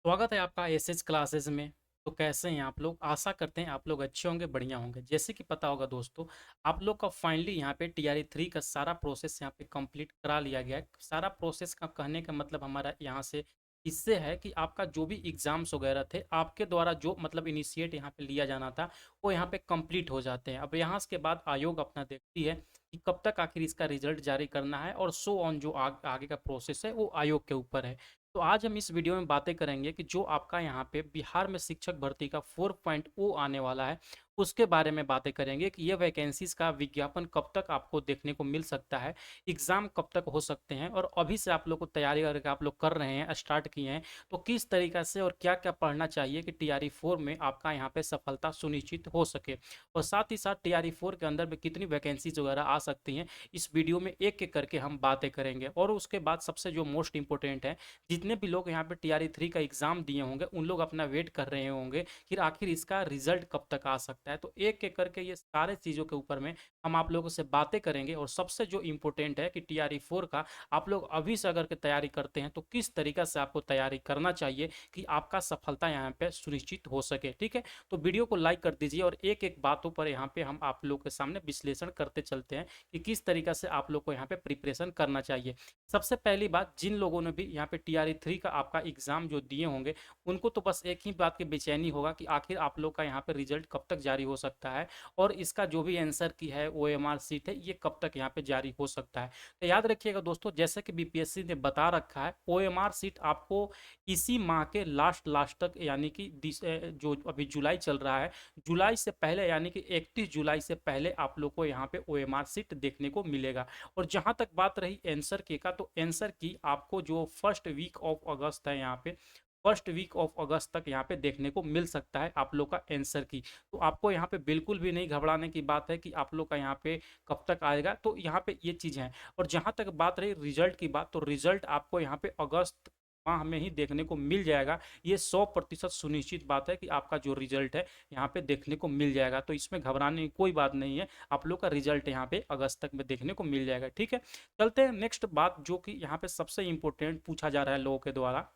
स्वागत है आपका एसएच क्लासेस में। तो कैसे हैं आप लोग? आशा करते हैं आप लोग अच्छे होंगे, बढ़िया होंगे। जैसे कि पता होगा दोस्तों, आप लोग का फाइनली यहाँ पे टीआरई 3 का सारा प्रोसेस यहाँ पे कंप्लीट करा लिया गया है। सारा प्रोसेस का कहने का मतलब हमारा यहाँ से इससे है कि आपका जो भी एग्जाम्स वगैरह थे, आपके द्वारा जो मतलब इनिशिएट यहाँ पे लिया जाना था, वो यहाँ पे कंप्लीट हो जाते हैं। अब यहाँ के बाद आयोग अपना देखती है कि कब तक आखिर इसका रिजल्ट जारी करना है, और सो ऑन जो आगे का प्रोसेस है वो आयोग के ऊपर है। तो आज हम इस वीडियो में बातें करेंगे कि जो आपका यहाँ पे बिहार में शिक्षक भर्ती का 4.0 आने वाला है, उसके बारे में बातें करेंगे कि ये वैकेंसीज का विज्ञापन कब तक आपको देखने को मिल सकता है, एग्जाम कब तक हो सकते हैं, और अभी से आप लोग को तैयारी करके आप लोग कर रहे हैं, स्टार्ट किए हैं, तो किस तरीका से और क्या क्या पढ़ना चाहिए कि टीआरई 4 में आपका यहाँ पे सफलता सुनिश्चित हो सके। और साथ ही साथ टीआरई 4 के अंदर में कितनी वैकेंसीज वगैरह आ सकती हैं, इस वीडियो में एक एक करके हम बातें करेंगे। और उसके बाद सबसे जो मोस्ट इंपॉर्टेंट है, जितने भी लोग यहाँ पे टीआरई 3 का एग्जाम दिए होंगे उन लोग अपना वेट कर रहे होंगे कि आखिर इसका रिजल्ट कब तक आ सकता है। तो एक एक करके ये सारे चीज़ों के ऊपर में हम आप लोगों से बातें करेंगे। और सबसे जो इम्पोर्टेंट है कि टीआरई 4 का आप लोग अभी से अगर के तैयारी करते हैं तो किस तरीका से आपको तैयारी करना चाहिए कि आपका सफलता यहाँ पे सुनिश्चित हो सके। ठीक है, तो वीडियो को लाइक कर दीजिए और एक एक बातों पर यहाँ पे हम आप लोग के सामने विश्लेषण करते चलते हैं कि किस तरीका से आप लोग को यहाँ पे प्रिपरेशन करना चाहिए। सबसे पहली बात, जिन लोगों ने भी यहाँ पे टीआरई 3 का आपका एग्जाम जो दिए होंगे, उनको तो बस एक ही बात की बेचैनी होगा कि आखिर आप लोग का यहाँ पे रिजल्ट कब तक जारी हो सकता है, और इसका जो भी आंसर की है ओएमआर सीट है ये कब तक यहाँ पे जारी हो सकता है। तो याद रखिएगा दोस्तों, जैसे कि बीपीएससी ने बता रखा है, ओएमआर सीट आपको इसी माह के लास्ट लास्ट तक, यानी कि जो अभी जुलाई चल रहा है, जुलाई से पहले यानी कि 31 जुलाई से पहले आप लोग को यहाँ पे ओएमआर सीट देखने को मिलेगा। और जहां तक बात रही आंसर की का, तो आंसर की आपको जो फर्स्ट वीक ऑफ अगस्त है, यहाँ पे फर्स्ट वीक ऑफ अगस्त तक यहाँ पे देखने को मिल सकता है आप लोग का आंसर की। तो आपको यहाँ पे बिल्कुल भी नहीं घबराने की बात है कि आप लोग का यहाँ पे कब तक आएगा, तो यहाँ पे ये चीज़ है। और जहाँ तक बात रही रिजल्ट की बात, तो रिजल्ट आपको यहाँ पे अगस्त माह में ही देखने को मिल जाएगा। ये 100% सुनिश्चित बात है कि आपका जो रिजल्ट है यहाँ पे देखने को मिल जाएगा, तो इसमें घबराने की कोई बात नहीं है। आप लोग का रिजल्ट यहाँ पे अगस्त तक में देखने को मिल जाएगा। ठीक है, चलते हैं नेक्स्ट बात, जो कि यहाँ पे सबसे इंपॉर्टेंट पूछा जा रहा है लोगों के द्वारा,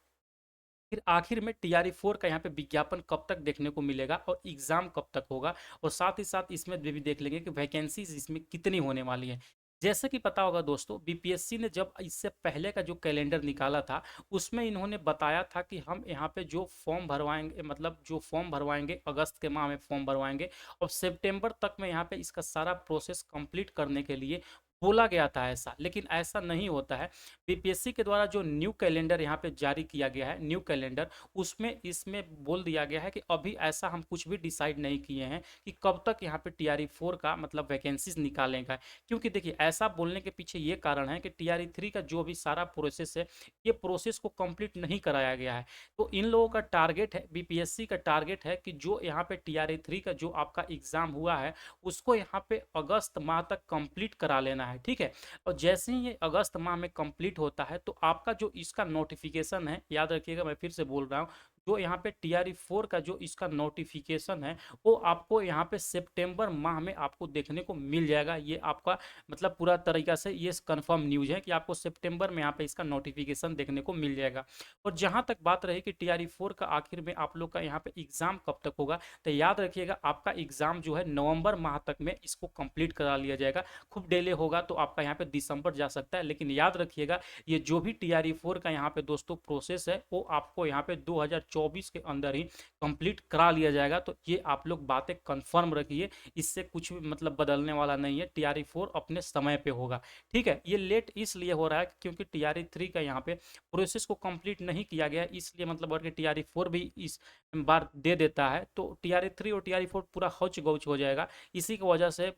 फिर आखिर में टीआरई 4 का यहाँ पे विज्ञापन कब तक देखने को मिलेगा और एग्जाम कब तक होगा। और साथ ही साथ इसमें भी देख लेंगे कि वैकेंसीज इसमें कितनी होने वाली है। जैसे कि पता होगा दोस्तों, बीपीएससी ने जब इससे पहले का जो कैलेंडर निकाला था, उसमें इन्होंने बताया था कि हम यहाँ पे जो फॉर्म भरवाएंगे, मतलब जो फॉर्म भरवाएंगे अगस्त के माह में फॉर्म भरवाएंगे, और सितंबर तक में यहाँ पे इसका सारा प्रोसेस कंप्लीट करने के लिए बोला गया था ऐसा, लेकिन ऐसा नहीं होता है। बीपीएससी के द्वारा जो न्यू कैलेंडर यहाँ पे जारी किया गया है, न्यू कैलेंडर, उसमें इसमें बोल दिया गया है कि अभी ऐसा हम कुछ भी डिसाइड नहीं किए हैं कि कब तक यहाँ पे टीआरई 4 का मतलब वैकेंसीज निकालेगा। क्योंकि देखिए, ऐसा बोलने के पीछे ये कारण है कि टीआरई 3 का जो भी सारा प्रोसेस है, ये प्रोसेस को कंप्लीट नहीं कराया गया है। तो इन लोगों का टारगेट है, बीपीएससी का टारगेट है कि जो यहाँ पे टीआरई 3 का जो आपका एग्जाम हुआ है, उसको यहाँ पे अगस्त माह तक कंप्लीट करा लेना है। ठीक है, और जैसे ही ये अगस्त माह में कंप्लीट होता है, तो आपका जो इसका नोटिफिकेशन है, याद रखिएगा मैं फिर से बोल रहा हूँ, जो यहाँ पे टीआरई 4 का जो इसका नोटिफिकेशन है, वो आपको यहाँ पे सितंबर माह में आपको देखने को मिल जाएगा। ये आपका मतलब पूरा तरीका से ये कंफर्म न्यूज है कि आपको सितंबर में यहाँ पे इसका नोटिफिकेशन देखने को मिल जाएगा। और जहाँ तक बात रही कि टीआरई 4 का आखिर में आप लोग का यहाँ पे एग्जाम कब तक होगा, तो याद रखिएगा आपका एग्जाम जो है नवंबर माह तक में इसको कंप्लीट करा लिया जाएगा। खूब डिले होगा तो आपका यहाँ पे दिसंबर जा सकता है, लेकिन याद रखिएगा ये जो भी टीआरई 4 का यहाँ पे दोस्तों प्रोसेस है, वो आपको यहाँ पे 2024 के अंदर ही कंप्लीट करा लिया जाएगा। तो ये आप लोग बातें कंफर्म रखिए, इससे कुछ भी मतलब बदलने वाला नहीं है। टीआरई 4 अपने समय पे होगा। ठीक है, ये लेट इसलिए हो रहा है क्योंकि टीआरई 3 का यहाँ पे प्रोसेस को कंप्लीट नहीं किया गया, इसलिए मतलब अगर टीआरई 4 भी इस बार दे देता है तो टीआरई 3 और टीआरई 4 पूरा हौच गौच हो जाएगा। इसी की वजह से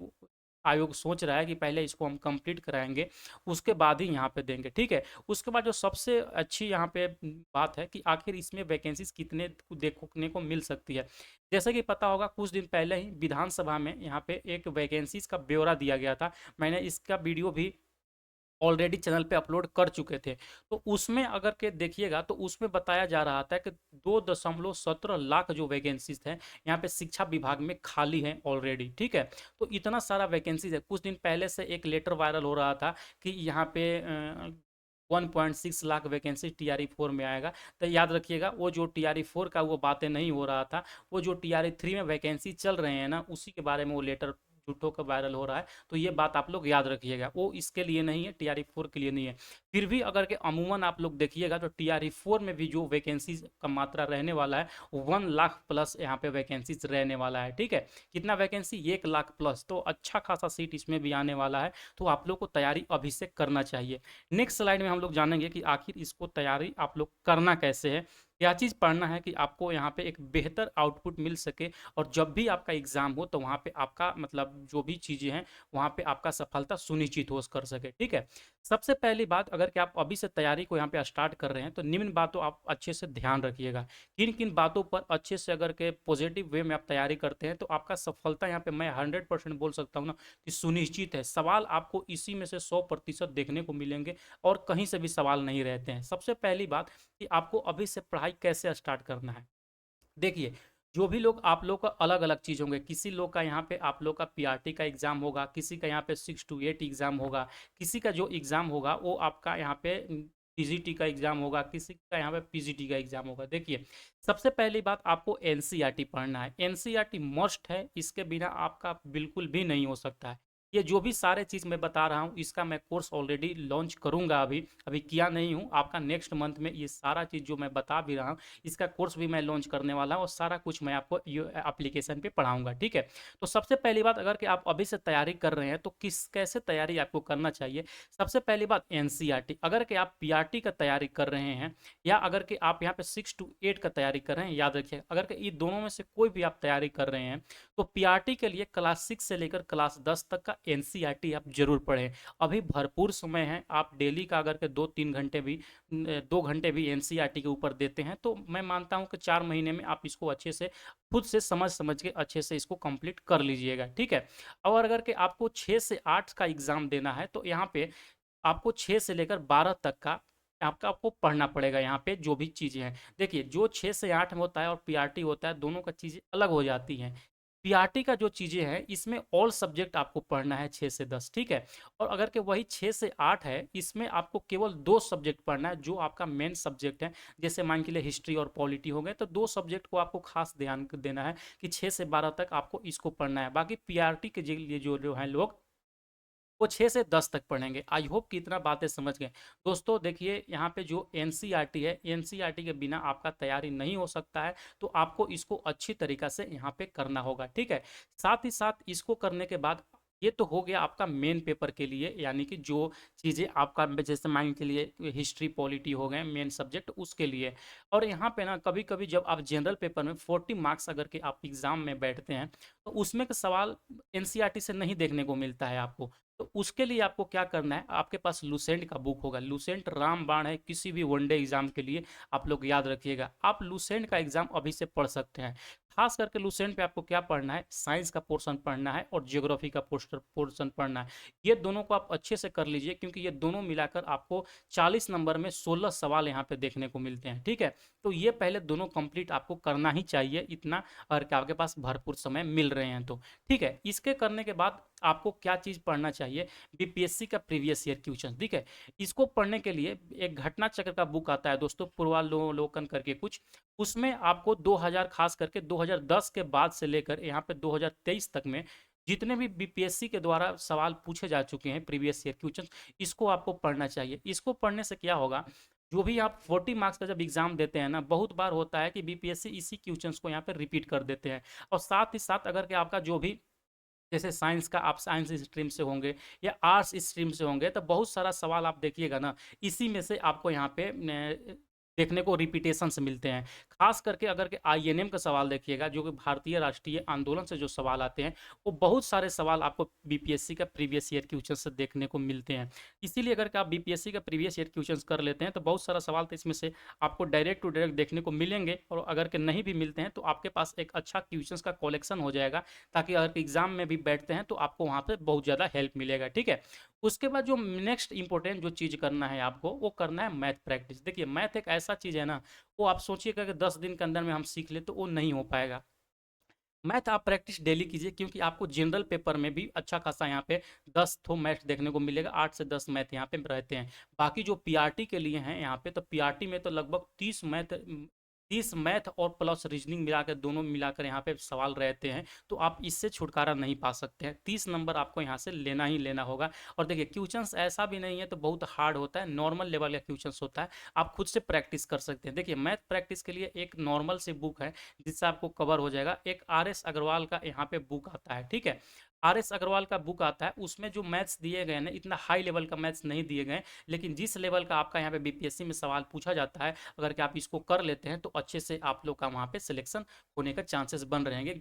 आयोग सोच रहा है कि पहले इसको हम कंप्लीट कराएंगे, उसके बाद ही यहाँ पे देंगे। ठीक है, उसके बाद जो सबसे अच्छी यहाँ पे बात है कि आखिर इसमें वैकेंसीज कितने देखने को मिल सकती है। जैसे कि पता होगा, कुछ दिन पहले ही विधानसभा में यहाँ पे एक वैकेंसीज का ब्यौरा दिया गया था। मैंने इसका वीडियो भी ऑलरेडी चैनल पे अपलोड कर चुके थे। तो उसमें अगर के देखिएगा तो उसमें बताया जा रहा था कि 2.17 लाख जो वैकेंसीज हैं यहाँ पे शिक्षा विभाग में खाली हैं ऑलरेडी। ठीक है, तो इतना सारा वैकेंसीज है। कुछ दिन पहले से एक लेटर वायरल हो रहा था कि यहाँ पे 1.6 लाख वैकेंसी टीआरई 4 में आएगा। तो याद रखिएगा, वो जो टीआरई 4 का वो बातें नहीं हो रहा था, वो जो टीआरई 3 में वैकेंसी चल रहे हैं ना, उसी के बारे में वो लेटर झूठों का वायरल हो रहा है। तो ये बात आप लोग याद रखिएगा, वो इसके लिए नहीं है, टीआरई 4 के लिए नहीं है। फिर भी अगर के अमूमन आप लोग देखिएगा तो टीआरई 4 में भी जो वैकेंसीज का मात्रा रहने वाला है, 1 लाख प्लस यहाँ पे वैकेंसीज रहने वाला है। ठीक है, कितना वैकेंसी? 1 लाख प्लस। तो अच्छा खासा सीट इसमें भी आने वाला है। तो आप लोग को तैयारी अभी से करना चाहिए। नेक्स्ट स्लाइड में हम लोग जानेंगे कि आखिर इसको तैयारी आप लोग करना कैसे है, क्या चीज़ पढ़ना है कि आपको यहाँ पे एक बेहतर आउटपुट मिल सके, और जब भी आपका एग्जाम हो तो वहाँ पे आपका मतलब जो भी चीज़ें हैं वहाँ पे आपका सफलता सुनिश्चित हो कर सके। ठीक है, सबसे पहली बात, अगर कि आप अभी से तैयारी को यहाँ पे स्टार्ट कर रहे हैं तो निम्न बातों आप अच्छे से ध्यान रखिएगा। किन किन बातों पर अच्छे से अगर के पॉजिटिव वे में आप तैयारी करते हैं तो आपका सफलता यहाँ पे मैं 100% बोल सकता हूँ ना कि सुनिश्चित है। सवाल आपको इसी में से 100% देखने को मिलेंगे और कहीं से भी सवाल नहीं रहते हैं। सबसे पहली बात कि आपको अभी से पढ़ाई कैसे स्टार्ट करना है। देखिए, जो भी लोग, आप लोग का अलग अलग चीज़ होंगे। किसी लोग का यहाँ पे आप लोग का पीआरटी का एग्जाम होगा, किसी का यहाँ पे 6 to 8 एग्जाम होगा, किसी का जो एग्जाम होगा वो आपका यहाँ पे टीजीटी का एग्जाम होगा, किसी का यहाँ पे पीजीटी का एग्जाम होगा। देखिए, सबसे पहली बात आपको एनसीईआरटी पढ़ना है। एनसीईआरटी मस्ट है, इसके बिना आपका बिल्कुल भी नहीं हो सकता है। ये जो भी सारे चीज़ मैं बता रहा हूँ इसका मैं कोर्स ऑलरेडी लॉन्च करूंगा, अभी अभी किया नहीं हूँ। आपका नेक्स्ट मंथ में ये सारा चीज़ जो मैं बता भी रहा हूँ इसका कोर्स भी मैं लॉन्च करने वाला हूँ, और सारा कुछ मैं आपको एप्लीकेशन पे पढ़ाऊंगा। ठीक है, तो सबसे पहली बात, अगर कि आप अभी से तैयारी कर रहे हैं तो किस कैसे तैयारी आपको करना चाहिए। सबसे पहली बात एनसीईआरटी, अगर कि आप पीआरटी का तैयारी कर रहे हैं या अगर कि आप यहाँ पे 6 to 8 का तैयारी कर रहे हैं, याद रखिए अगर कि ये दोनों में से कोई भी आप तैयारी कर रहे हैं तो पीआरटी के लिए क्लास 6 से लेकर क्लास 10 तक का एनसीईआरटी आप जरूर पढ़ें। अभी भरपूर समय है, आप डेली का अगर के 2-3 घंटे भी 2 घंटे भी एनसीईआरटी के ऊपर देते हैं तो मैं मानता हूं कि 4 महीने में आप इसको अच्छे से खुद से समझ समझ के अच्छे से इसको कंप्लीट कर लीजिएगा। ठीक है, और अगर के आपको 6 से 8 का एग्जाम देना है तो यहाँ पे आपको 6 से लेकर 12 तक का आपको पढ़ना पड़ेगा। यहाँ पे जो भी चीज़ें हैं, देखिए जो 6 से 8 में होता है और पीआरटी होता है, दोनों का चीज़ें अलग हो जाती हैं। पीआरटी का जो चीज़ें हैं इसमें ऑल सब्जेक्ट आपको पढ़ना है 6 से 10। ठीक है, और अगर के वही 6 से 8 है, इसमें आपको केवल 2 सब्जेक्ट पढ़ना है जो आपका मेन सब्जेक्ट है। जैसे मान के लिए हिस्ट्री और पॉलिटी हो गए, तो 2 सब्जेक्ट को आपको खास ध्यान देना है कि 6 से 12 तक आपको इसको पढ़ना है। बाकी पीआरटी के लिए जो जो हैं लोग वो 6 से 10 तक पढ़ेंगे। आई होप कि इतना बातें समझ गए। दोस्तों देखिए, यहाँ पे जो एनसीईआरटी है, एनसीईआरटी के बिना आपका तैयारी नहीं हो सकता है, तो आपको इसको अच्छी तरीक़ा से यहाँ पे करना होगा। ठीक है, साथ ही साथ इसको करने के बाद ये तो हो गया आपका मेन पेपर के लिए, यानी कि जो चीज़ें आपका जैसे मान के लिए हिस्ट्री पॉलिटी हो गए मेन सब्जेक्ट उसके लिए। और यहाँ पे ना कभी कभी जब आप जनरल पेपर में 40 मार्क्स अगर के आप एग्जाम में बैठते हैं तो उसमें का सवाल एनसीईआरटी से नहीं देखने को मिलता है आपको। तो उसके लिए आपको क्या करना है, आपके पास लूसेंट का बुक होगा। लूसेंट रामबाण है किसी भी वनडे एग्जाम के लिए, आप लोग याद रखिएगा। आप लूसेंट का एग्जाम अभी से पढ़ सकते हैं। खास करके लूसेंट पे आपको क्या पढ़ना है, साइंस का पोर्शन पढ़ना है और ज्योग्राफी का पोर्शन पढ़ना है। ये दोनों को आप अच्छे से कर लीजिए, क्योंकि ये दोनों मिलाकर आपको 40 नंबर में 16 सवाल यहाँ पे देखने को मिलते हैं। ठीक है, तो ये पहले दोनों कंप्लीट आपको करना ही चाहिए, इतना अगर कि आपके पास भरपूर समय मिल रहे हैं तो। ठीक है, इसके करने के बाद आपको क्या चीज़ पढ़ना चाहिए, बीपीएससी का प्रीवियस ईयर क्वेश्चन। ठीक है, इसको पढ़ने के लिए एक घटना चक्र का बुक आता है दोस्तों, पूर्वावलोकन करके कुछ, उसमें आपको 2000 खास करके 2010 के बाद से लेकर यहाँ पे 2023 तक में जितने भी बीपीएससी के द्वारा सवाल पूछे जा चुके हैं प्रीवियस ईयर क्वेश्चन, इसको आपको पढ़ना चाहिए। इसको पढ़ने से क्या होगा, जो भी आप 40 मार्क्स का जब एग्जाम देते हैं ना, बहुत बार होता है कि बीपीएससी इसी क्वेश्चंस को यहाँ पे रिपीट कर देते हैं। और साथ ही साथ अगर कि आपका जो भी जैसे साइंस का, आप साइंस स्ट्रीम से होंगे या आर्ट्स स्ट्रीम से होंगे, तो बहुत सारा सवाल आप देखिएगा ना, इसी में से आपको यहाँ पे देखने को रिपीटेशंस मिलते हैं। खास करके अगर के आईएनएम का सवाल देखिएगा, जो कि भारतीय राष्ट्रीय आंदोलन से जो सवाल आते हैं, वो बहुत सारे सवाल आपको बीपीएससी का प्रीवियस ईयर क्वेश्चन से देखने को मिलते हैं। इसीलिए अगर आप बीपीएससी का प्रीवियस ईयर क्वेश्चन कर लेते हैं तो बहुत सारा सवाल तो इसमें से आपको डायरेक्ट टू डायरेक्ट देखने को मिलेंगे, और अगर के नहीं भी मिलते हैं तो आपके पास एक अच्छा क्वेश्चन का कलेक्शन हो जाएगा, ताकि अगर एग्जाम में भी बैठते हैं तो आपको वहाँ पे बहुत ज़्यादा हेल्प मिलेगा। ठीक है, उसके बाद जो नेक्स्ट इंपॉर्टेंट जो चीज़ करना है आपको, वो करना है मैथ प्रैक्टिस। देखिए, मैथ एक ऐसा चीज़ है ना, वो आप सोचिएगा कि 10 दिन के अंदर में हम सीख ले, तो वो नहीं हो पाएगा। मैथ आप प्रैक्टिस डेली कीजिए, क्योंकि आपको जनरल पेपर में भी अच्छा खासा यहाँ पे 10 ठो मैथ देखने को मिलेगा, 8 से 10 मैथ यहाँ पे रहते हैं। बाकी जो पीआरटी के लिए हैं यहाँ पे, तो पीआरटी में तो लगभग 30 मैथ और प्लस रीजनिंग मिलाकर, दोनों मिलाकर यहाँ पे सवाल रहते हैं। तो आप इससे छुटकारा नहीं पा सकते हैं, 30 नंबर आपको यहाँ से लेना ही लेना होगा। और देखिए क्वेश्चंस ऐसा भी नहीं है तो बहुत हार्ड होता है, नॉर्मल लेवल का क्वेश्चंस होता है, आप खुद से प्रैक्टिस कर सकते हैं। देखिए मैथ प्रैक्टिस के लिए एक नॉर्मल सी बुक है जिससे आपको कवर हो जाएगा। एक आर एस अग्रवाल का यहाँ पे बुक आता है, ठीक है। आर एस अग्रवाल का बुक आता है, उसमें जो मैथ्स दिए गए ना, इतना हाई लेवल का मैथ्स नहीं दिए गए, लेकिन जिस लेवल का आपका यहाँ पे बीपीएससी में सवाल पूछा जाता है, अगर कि आप इसको कर लेते हैं तो अच्छे से आप लोग का वहाँ पे सिलेक्शन होने का चांसेस बन रहेंगे।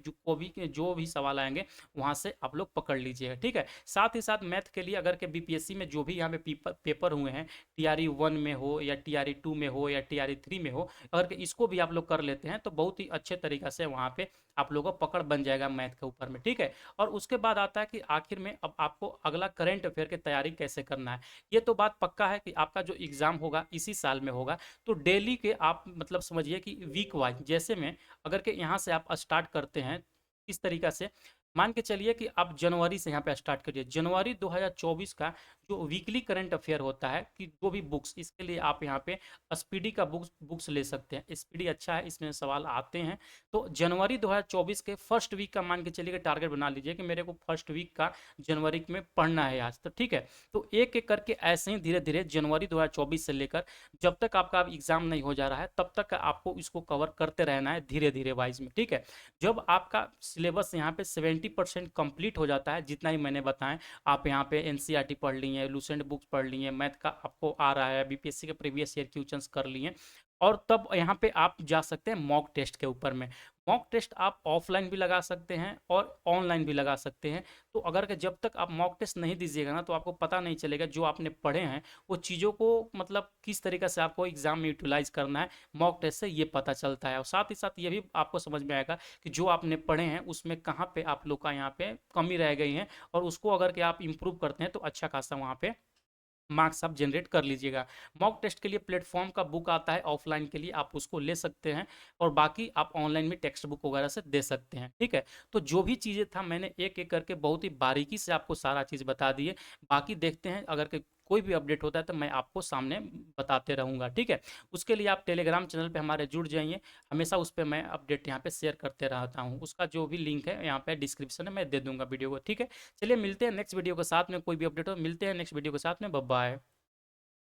जो भी सवाल आएंगे वहाँ से आप लोग पकड़ लीजिएगा, ठीक है। साथ ही साथ मैथ के लिए अगर के बीपीएससी में जो भी यहाँ पे पेपर हुए हैं, टीआरई 1 में हो या टीआरई 2 में हो या टीआरई 3 में हो, अगर इसको भी आप लोग कर लेते हैं तो बहुत ही अच्छे तरीका से वहाँ पे आप लोगों को पकड़ बन जाएगा मैथ के ऊपर में, ठीक है। और उसके बाद आता है कि आखिर में अब आपको अगला करंट अफेयर की तैयारी कैसे करना है। ये तो बात पक्का है कि आपका जो एग्जाम होगा इसी साल में होगा, तो डेली के आप मतलब समझिए कि वीक वाइज, जैसे में अगर के यहाँ से आप स्टार्ट करते हैं इस तरीका से, मान के चलिए कि आप जनवरी से यहाँ पे स्टार्ट करिए। जनवरी 2024 का जो वीकली करंट अफेयर होता है, कि जो भी बुक्स, इसके लिए आप यहाँ पे स्पीडी का बुक्स ले सकते हैं। स्पीडी अच्छा है, इसमें सवाल आते हैं। तो जनवरी 2024 के फर्स्ट वीक का मान के चलिए कि टारगेट बना लीजिए कि मेरे को फर्स्ट वीक का जनवरी में पढ़ना है आज, तो ठीक है। तो एक एक करके ऐसे ही धीरे धीरे जनवरी 2024 से लेकर जब तक आपका एग्जाम नहीं हो जा रहा है तब तक आपको इसको कवर करते रहना है धीरे धीरे वाइज में, ठीक है। जब आपका सिलेबस यहाँ पे 70% कंप्लीट हो जाता है, जितना ही मैंने बताया, आप यहाँ पे एनसीईआरटी पढ़ लिए, लूसेंट बुक्स पढ़ लिए, मैथ का आपको आ रहा है, बीपीएससी के प्रीवियस ईयर क्वेश्चंस कर लिए, और तब यहाँ पे आप जा सकते हैं मॉक टेस्ट के ऊपर में। मॉक टेस्ट आप ऑफलाइन भी लगा सकते हैं और ऑनलाइन भी लगा सकते हैं। तो अगर कि जब तक आप मॉक टेस्ट नहीं दीजिएगा ना, तो आपको पता नहीं चलेगा जो आपने पढ़े हैं वो चीज़ों को मतलब किस तरीके से आपको एग्जाम में यूटिलाइज करना है। मॉक टेस्ट से ये पता चलता है, और साथ ही साथ ये भी आपको समझ में आएगा कि जो आपने पढ़े हैं उसमें कहाँ पे आप लोग का यहाँ पे कमी रह गई है, और उसको अगर कि आप इम्प्रूव करते हैं तो अच्छा खासा वहाँ पे मार्क्स आप जनरेट कर लीजिएगा। मॉक टेस्ट के लिए प्लेटफॉर्म का बुक आता है ऑफलाइन के लिए, आप उसको ले सकते हैं, और बाकी आप ऑनलाइन में टेक्स्ट बुक वगैरह से दे सकते हैं, ठीक है। तो जो भी चीज़ें था मैंने एक एक करके बहुत ही बारीकी से आपको सारा चीज़ बता दिए। बाकी देखते हैं अगर कोई भी अपडेट होता है तो मैं आपको सामने बताते रहूँगा, ठीक है। उसके लिए आप टेलीग्राम चैनल पे हमारे जुड़ जाइए, हमेशा उस पर मैं अपडेट यहाँ पे शेयर करते रहता हूँ। उसका जो भी लिंक है यहाँ पे डिस्क्रिप्शन में मैं दे दूंगा वीडियो को, ठीक है। चलिए मिलते हैं नेक्स्ट वीडियो के साथ में, कोई भी अपडेट हो मिलते हैं नेक्स्ट वीडियो के साथ में, बाय बाय।